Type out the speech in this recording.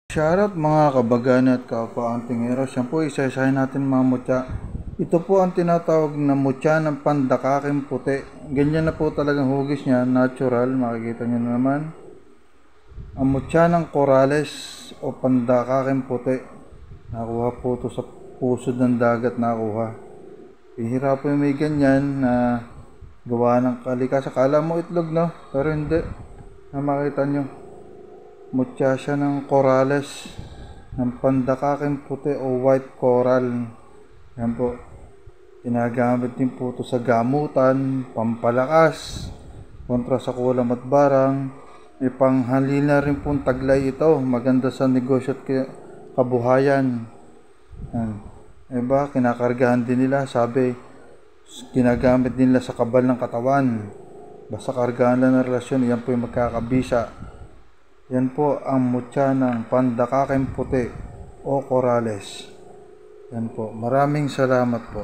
Shoutout mga kabagana at kapwa-antingeros. Yan po, isa-isahin natin mga mutya. Ito po ang tinatawag na mutya ng pandakaking puti. Ganyan na po talagang hugis niya, natural. Makikita nyo na naman. Ang mutya ng corales o pandakaking puti. Nakuha po ito sa pusod ng dagat nakuha. Bihira po yung may ganyan na gawa ng kalikasan. Akala mo itlog, no? Pero hindi. Na makita nyo. Mutya siya ng corales ng pandakaking puti o white coral. Yan po. Ginagamit din po ito sa gamutan, pampalakas, kontra sa kulam at barang. Ipanghalina rin pong taglay ito. Maganda sa negosyo at kabuhayan. Yan. Diba? Kinakargahan din nila. Sabi, ginagamit nila sa kabal ng katawan. Basta kargahan lang ng relasyon, yan po yung magkakabisa. Yan po ang mutya ng pandakaking puti o corales. Yan po. Maraming salamat po.